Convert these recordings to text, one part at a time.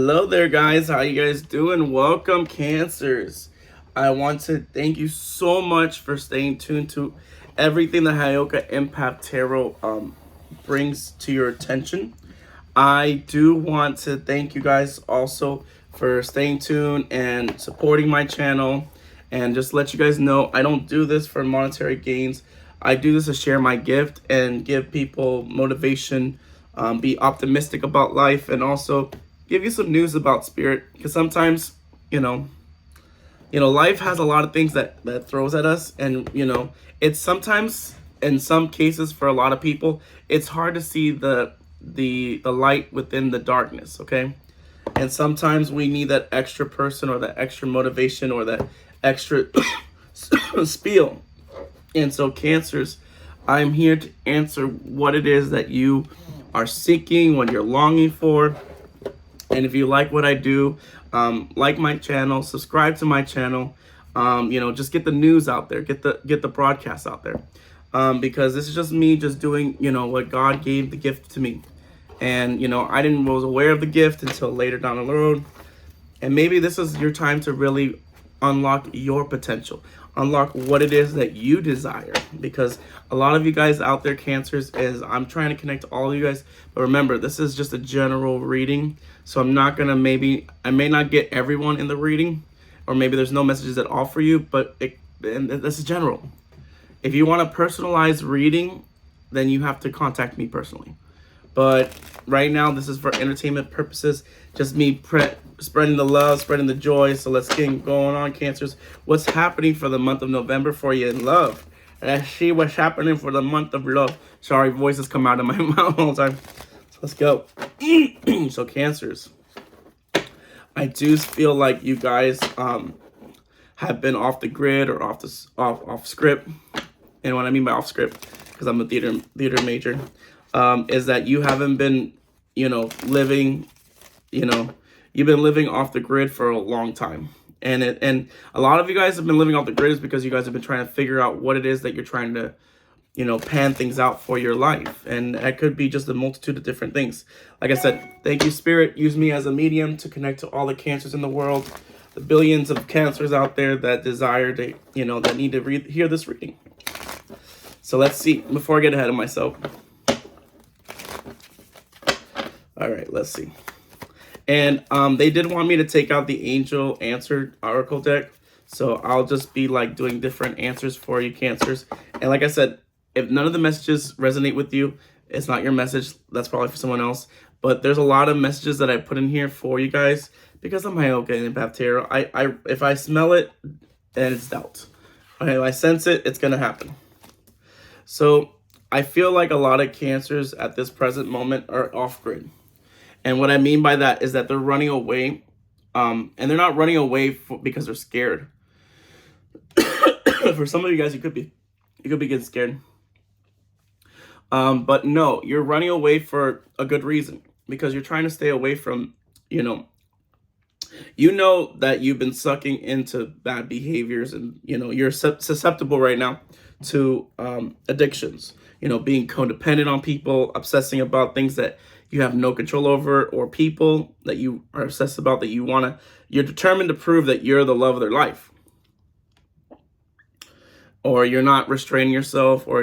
Hello there, guys. How you guys doing? Welcome, Cancers. I want to thank you so much for staying tuned to everything the Heyoka Empath Tarot brings to your attention. I do want to thank you guys also for staying tuned and supporting my channel. And just let you guys know, I don't do this for monetary gains. I do this to share my gift and give people motivation, be optimistic about life, and also give you some news about spirit. Because sometimes, you know, life has a lot of things that throws at us, and it's sometimes, in some cases, for a lot of people, it's hard to see the light within the darkness. Okay, and sometimes we need that extra person or that extra motivation or that extra spiel. And so, Cancers, I'm here to answer what it is that you are seeking, what you're longing for. And if you like what I do, like my channel, subscribe to my channel. Just get the news out there, get the broadcast out there, because this is just me, just doing what God gave the gift to me. And I didn't was aware of the gift until later down the road. And maybe this is your time to really unlock your potential, unlock what it is that you desire. Because a lot of you guys out there, Cancers, is I'm trying to connect to all of you guys. But remember, this is just a general reading. So I'm not gonna, I may not get everyone in the reading, or maybe there's no messages at all for you, but this is general. If you want a personalized reading, then you have to contact me personally. But right now, this is for entertainment purposes. Just me spreading the love, spreading the joy. So let's get going on, Cancers. What's happening for the month of November for you in love? Let's see what's happening for the month of love. Sorry, voices come out of my mouth all the time. So let's go. So, Cancers, I do feel like you guys have been off the grid or off script. And what I mean by off script, because I'm a theater major, is that you haven't been, living, you've been living off the grid for a long time. And a lot of you guys have been living off the grid is because you guys have been trying to figure out what it is that you're trying to, pan things out for your life. And that could be just a multitude of different things. Like I said, thank you, Spirit. Use me as a medium to connect to all the Cancers in the world, the billions of Cancers out there that desire to, that need to hear this reading. So let's see, before I get ahead of myself. All right, let's see. And they did want me to take out the Angel Answer Oracle deck. So I'll just be like doing different answers for you, Cancers. And like I said, if none of the messages resonate with you, it's not your message. That's probably for someone else. But there's a lot of messages that I put in here for you guys because I'm Heyoka and Empath Tarot. If I smell it, then it's dealt. Okay, if I sense it, it's going to happen. So I feel like a lot of Cancers at this present moment are off grid. And what I mean by that is that they're running away, and they're not running away because they're scared. For some of you guys, you could be getting scared. But no, you're running away for a good reason, because you're trying to stay away from, that you've been sucking into bad behaviors, and you're susceptible right now to addictions. Being codependent on people, obsessing about things that you have no control over, or people that you are obsessed about that you're determined to prove that you're the love of their life. Or you're not restraining yourself, or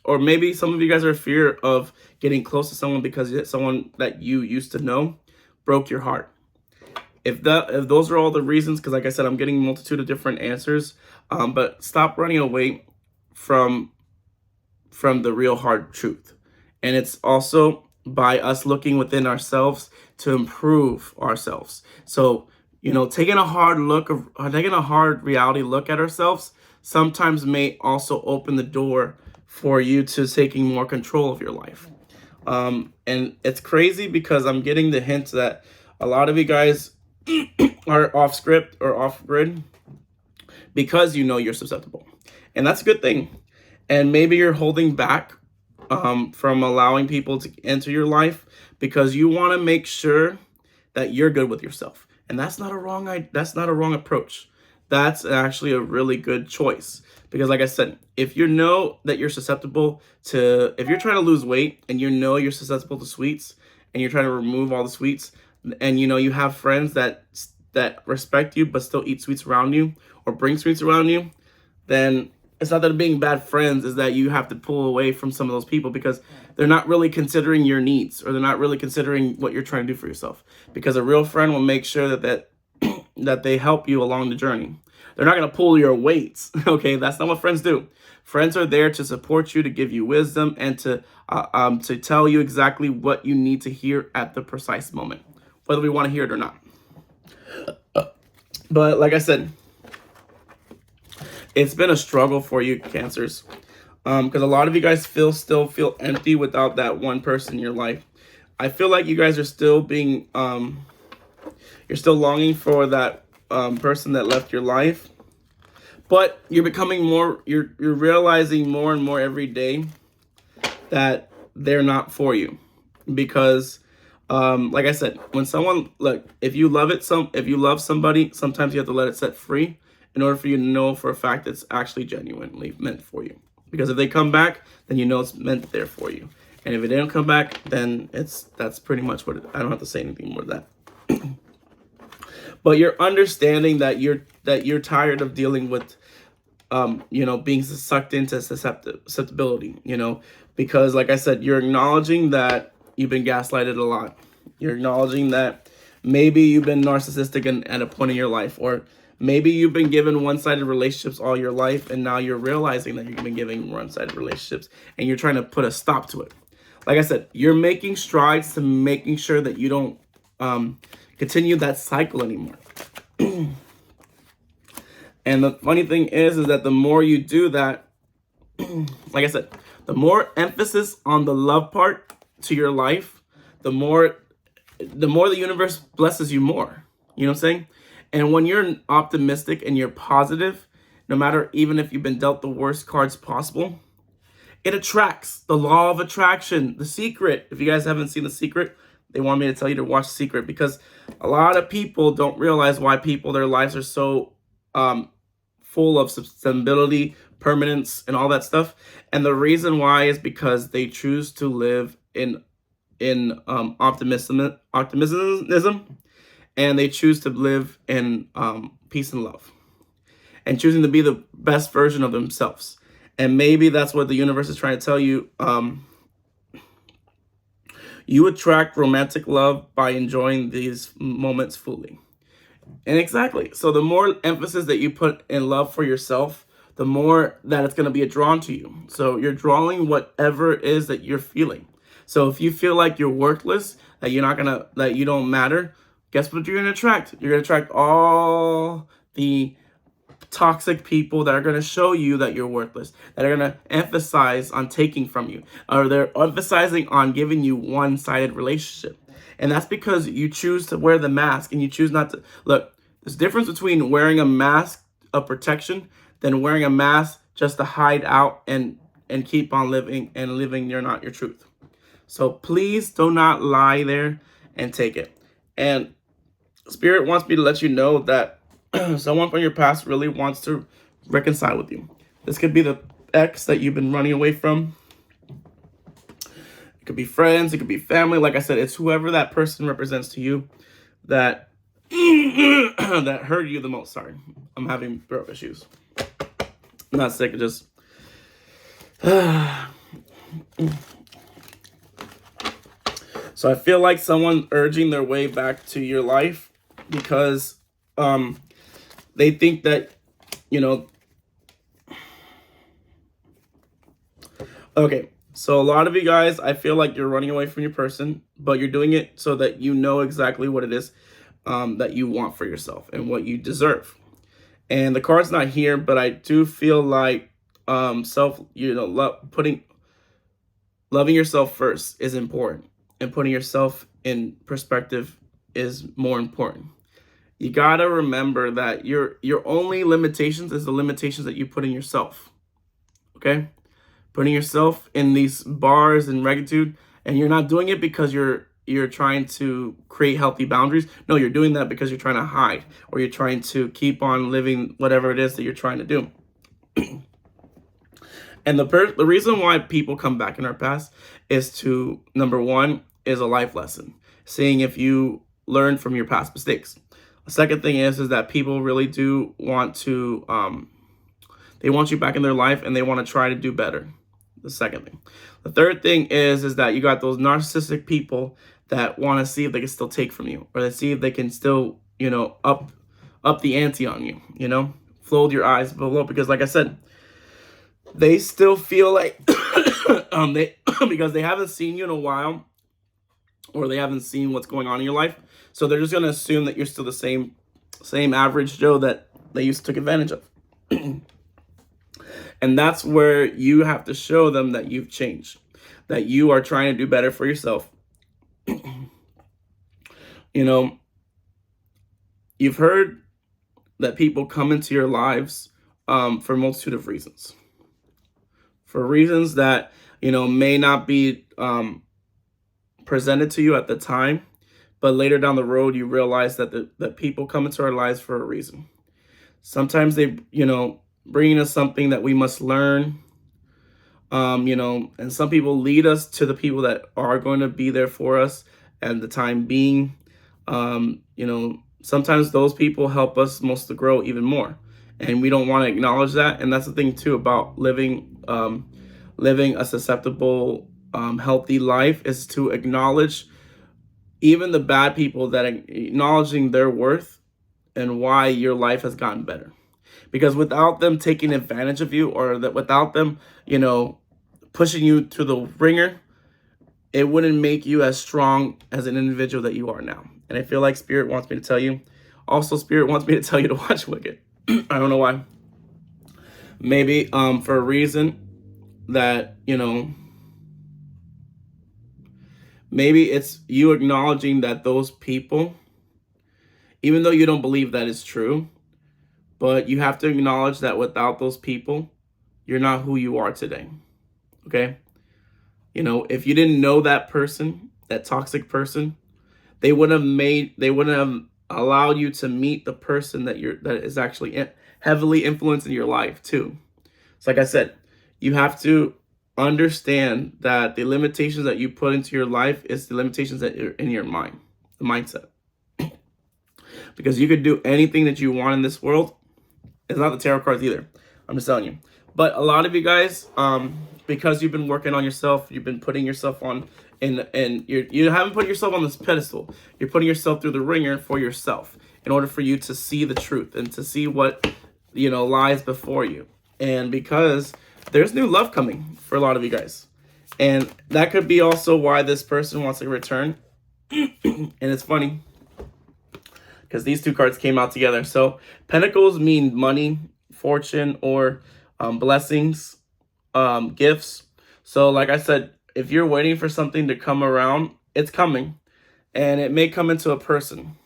or maybe some of you guys are in fear of getting close to someone because someone that you used to know broke your heart. If those are all the reasons, because like I said, I'm getting a multitude of different answers, but stop running away from the real hard truth. And it's also by us looking within ourselves to improve ourselves. So, taking a hard reality look at ourselves sometimes may also open the door for you to taking more control of your life. And it's crazy because I'm getting the hint that a lot of you guys are off script or off grid because you're susceptible. And that's a good thing. And maybe you're holding back from allowing people to enter your life because you want to make sure that you're good with yourself. And that's not a wrong approach. That's actually a really good choice. Because like I said, if you know that you're susceptible to, if you're trying to lose weight and you're susceptible to sweets and you're trying to remove all the sweets, and you have friends that respect you but still eat sweets around you or bring sweets around you, then it's not that they're being bad friends, is that you have to pull away from some of those people because they're not really considering your needs, or they're not really considering what you're trying to do for yourself. Because a real friend will make sure that they help you along the journey. They're not going to pull your weights. Okay, that's not what friends do. Friends are there to support you, to give you wisdom, and to tell you exactly what you need to hear at the precise moment, whether we want to hear it or not. But like I said, it's been a struggle for you, Cancers, because a lot of you guys still feel empty without that one person in your life. I feel like you guys are still being you're still longing for that person that left your life, but you're becoming more. You're realizing more and more every day that they're not for you, because like I said, when someone, look, if you love somebody, sometimes you have to let it set free in order for you to know for a fact it's actually genuinely meant for you. Because if they come back, then you know it's meant there for you. And if it didn't come back, then that's pretty much what I don't have to say anything more than that. But you're understanding that you're tired of dealing with being sucked into susceptibility, because like I said, you're acknowledging that you've been gaslighted a lot. You're acknowledging that maybe you've been narcissistic at a point in your life, or maybe you've been given one-sided relationships all your life, and now you're realizing that you've been giving one-sided relationships, and you're trying to put a stop to it. Like I said, you're making strides to making sure that you don't continue that cycle anymore. And the funny thing is that the more you do that, like I said, the more emphasis on the love part to your life, the more the universe blesses you more. You know what I'm saying? And when you're optimistic and you're positive, no matter even if you've been dealt the worst cards possible, it attracts. The law of attraction, The Secret. If you guys haven't seen The Secret, they want me to tell you to watch The Secret, because a lot of people don't realize why their lives are so full of sustainability, permanence, and all that stuff. And the reason why is because they choose to live in optimism, and they choose to live in peace and love, and choosing to be the best version of themselves. And maybe that's what the universe is trying to tell you. You attract romantic love by enjoying these moments fully. And exactly. So the more emphasis that you put in love for yourself, the more that it's going to be drawn to you. So you're drawing whatever it is that you're feeling. So if you feel like you're worthless, that you don't matter, guess what you're going to attract? You're going to attract all the toxic people that are going to show you that you're worthless, that are going to emphasize on taking from you, or they're emphasizing on giving you one-sided relationship. And that's because you choose to wear the mask, and you choose not to. Look, there's a difference between wearing a mask of protection than wearing a mask just to hide out and keep on living you're not your truth. So please do not lie there and take it. And Spirit wants me to let you know that someone from your past really wants to reconcile with you. This could be the ex that you've been running away from. It could be friends, it could be family. Like I said, it's whoever that person represents to you that that hurt you the most. Sorry, I'm having throat issues. I'm not sick, just so I feel like someone urging their way back to your life because they think that, okay, so a lot of you guys, I feel like you're running away from your person, but you're doing it so that you know exactly what it is that you want for yourself and what you deserve. And the card's not here, but I do feel like loving yourself first is important, and putting yourself in perspective is more important. You gotta remember that your only limitations is the limitations that you put in yourself. Okay? Putting yourself in these bars and rectitude, and you're not doing it because you're trying to create healthy boundaries. No, you're doing that because you're trying to hide, or you're trying to keep on living whatever it is that you're trying to do. And the reason why people come back in our past is to, number one, is a life lesson. Seeing if you learn from your past mistakes. The second thing is that people really do want to, they want you back in their life and they want to try to do better. The second thing. The third thing is that you got those narcissistic people that want to see if they can still take from you, or they see if they can still, up the ante on you, fold your eyes below, because like I said, they still feel like they because they haven't seen you in a while, or they haven't seen what's going on in your life, so they're just going to assume that you're still the same average Joe that they used to take advantage of. And that's where you have to show them that you've changed, that you are trying to do better for yourself. You've heard that people come into your lives for a multitude of reasons. For reasons that, may not be presented to you at the time, but later down the road, you realize that people come into our lives for a reason. Sometimes they, bringing us something that we must learn, and some people lead us to the people that are going to be there for us at the time being. Sometimes those people help us most to grow even more, and we don't want to acknowledge that. And that's the thing too about living a susceptible, healthy life, is to acknowledge even the bad people, that acknowledging their worth and why your life has gotten better. Because without them taking advantage of you, or that without them, pushing you to the ringer, it wouldn't make you as strong as an individual that you are now. And I feel like Spirit wants me to tell you. Also, Spirit wants me to tell you to watch Wicked. I don't know why. Maybe for a reason that, maybe it's you acknowledging that those people, even though you don't believe that is true, but you have to acknowledge that without those people, you're not who you are today. Okay? If you didn't know that person, that toxic person, they wouldn't have allowed you to meet the person that is actually heavily influencing your life too. So like I said, you have to understand that the limitations that you put into your life is the limitations that are in your mind, the mindset. Because you could do anything that you want in this world. It's not the tarot cards either. I'm just telling you. But a lot of you guys, because you've been working on yourself, you've been putting yourself on, and you haven't put yourself on this pedestal. You're putting yourself through the ringer for yourself, in order for you to see the truth and to see what lies before you. And because there's new love coming for a lot of you guys, and that could be also why this person wants to return. And it's funny, because these two cards came out together. So Pentacles mean money, fortune, or blessings, gifts. So like I said, if you're waiting for something to come around, it's coming, and it may come into a person.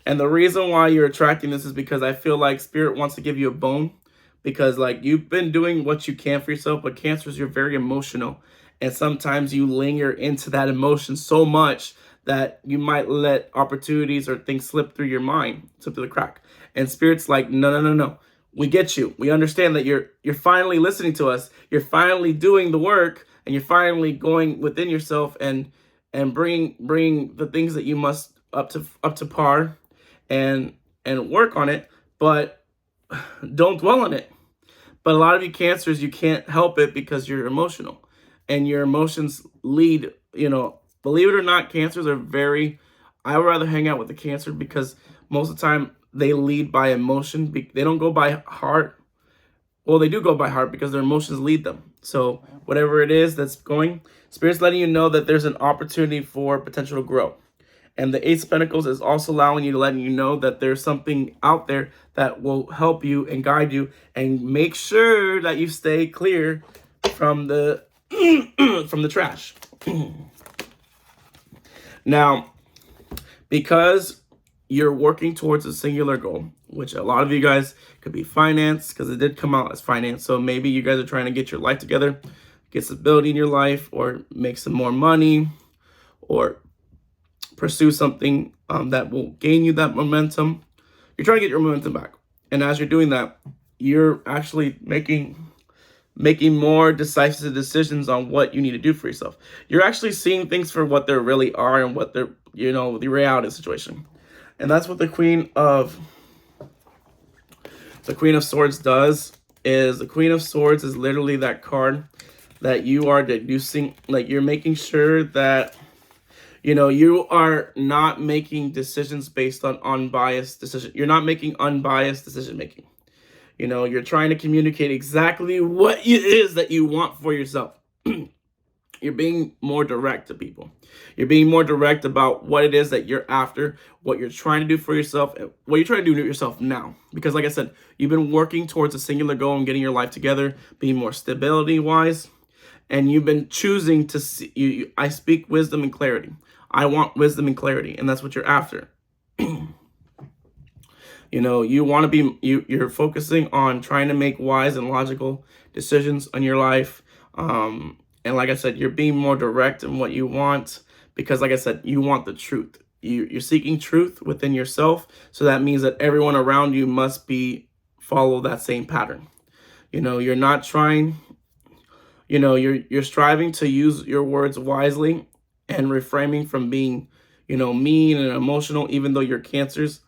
And the reason why you're attracting this is because I feel like Spirit wants to give you a bone, because like you've been doing what you can for yourself, but Cancers, you're very emotional, and sometimes you linger into that emotion so much that you might let opportunities or things slip through your mind, slip through the crack. And Spirit's like, no. We get you. We understand that you're finally listening to us. You're finally doing the work, and you're finally going within yourself and bring the things that you must up to par, and work on it, but don't dwell on it. But a lot of you Cancers, you can't help it because you're emotional, and your emotions lead, believe it or not, Cancers are I would rather hang out with the Cancer, because most of the time they lead by emotion. They don't go by heart. Well, they do go by heart because their emotions lead them. So whatever it is that's going, Spirit's letting you know that there's an opportunity for potential to grow. And the Ace of Pentacles is also letting you know that there's something out there that will help you and guide you, and make sure that you stay clear from the from the trash. Now, because you're working towards a singular goal, which a lot of you guys could be finance, because it did come out as finance. So maybe you guys are trying to get your life together, get stability in your life, or make some more money, or pursue something that will gain you that momentum. You're trying to get your momentum back. And as you're doing that, you're actually making more decisive decisions on what you need to do for yourself. You're actually seeing things for what they really are, and what they're the reality situation. And that's what the Queen of Swords does. Is the Queen of Swords is literally that card that you are deducing, like you're making sure that you are not making decisions based on unbiased decision. You're not making unbiased decision making. You're trying to communicate exactly what it is that you want for yourself. You're being more direct to people. You're being more direct about what it is that you're after, what you're trying to do for yourself, and what you're trying to do to yourself now. Because like I said, you've been working towards a singular goal and getting your life together, being more stability-wise, and you've been choosing to see, I speak wisdom and clarity. I want wisdom and clarity, and that's what you're after. You want to be, you're focusing on trying to make wise and logical decisions in your life. And like I said, you're being more direct in what you want because, like I said, you want the truth. You're seeking truth within yourself. So that means that everyone around you must follow that same pattern. You're not trying, you're striving to use your words wisely and refraining from being, mean and emotional, even though you're Cancers.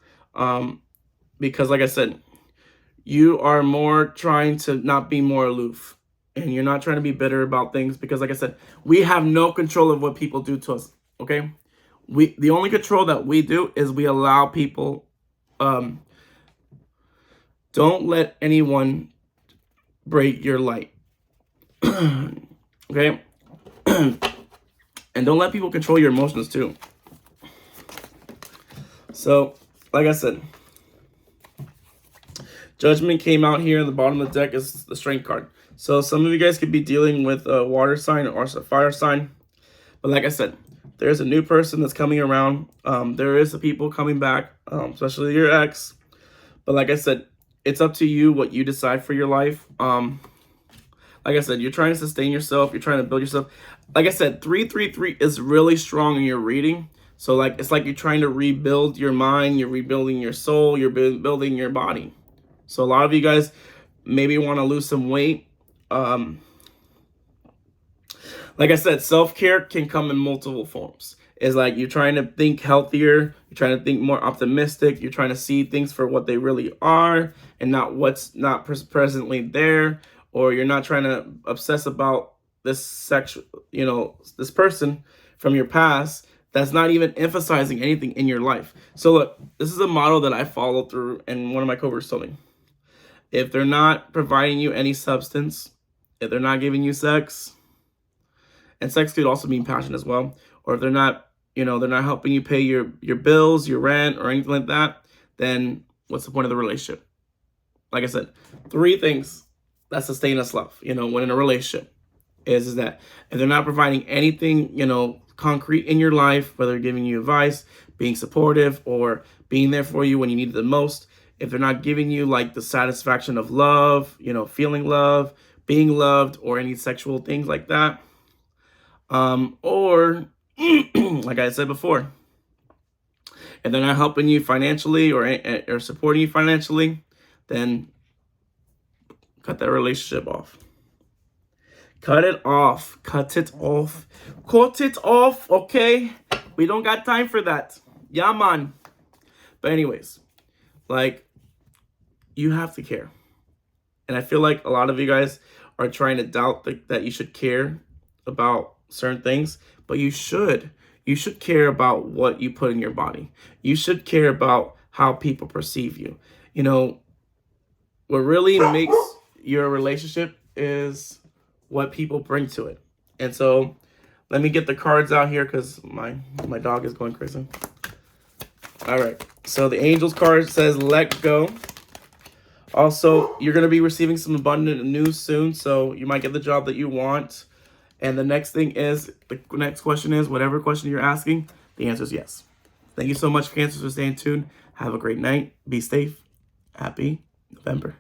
Because like I said, you are more trying to not be more aloof. And you're not trying to be bitter about things because, like I said, we have no control of what people do to us, okay? The only control that we do is we allow people, don't let anyone break your light, okay? And don't let people control your emotions too. So, like I said, Judgment came out here. The bottom of the deck is the Strength card. So some of you guys could be dealing with a water sign or a fire sign. But like I said, there's a new person that's coming around. There is people coming back, especially your ex. But like I said, it's up to you what you decide for your life. Like I said, you're trying to sustain yourself. You're trying to build yourself. Like I said, 333 is really strong in your reading. So like it's like you're trying to rebuild your mind. You're rebuilding your soul. You're building your body. So a lot of you guys maybe want to lose some weight. Like I said, self-care can come in multiple forms. It's like you're trying to think healthier, you're trying to think more optimistic, you're trying to see things for what they really are and not what's not presently there, or you're not trying to obsess about this this person from your past that's not even emphasizing anything in your life. So look, this is a model that I follow through, and one of my coworkers told me. If they're not providing you any substance, if they're not giving you sex, and sex could also mean passion as well, or if they're not, they're not helping you pay your bills, your rent, or anything like that, then what's the point of the relationship? Like I said, 3 things that sustain us love, when in a relationship is that if they're not providing anything, concrete in your life, whether they're giving you advice, being supportive, or being there for you when you need it the most, if they're not giving you like the satisfaction of love, feeling love, being loved, or any sexual things like that, or like I said before, if they're not helping you financially or supporting you financially, then cut that relationship off. Cut it off. Cut it off. Cut it off, okay? We don't got time for that. Yeah, man. But anyways, like, you have to care. And I feel like a lot of you guys are trying to doubt that you should care about certain things, but you should. You should care about what you put in your body. You should care about how people perceive you. What really makes your relationship is what people bring to it. And so let me get the cards out here because my dog is going crazy. All right. So the Angels card says let go. Also, you're going to be receiving some abundant news soon, so you might get the job that you want. And the next thing is, the next question is, whatever question you're asking, the answer is yes. Thank you so much, Cancers, for staying tuned. Have a great night. Be safe. Happy November.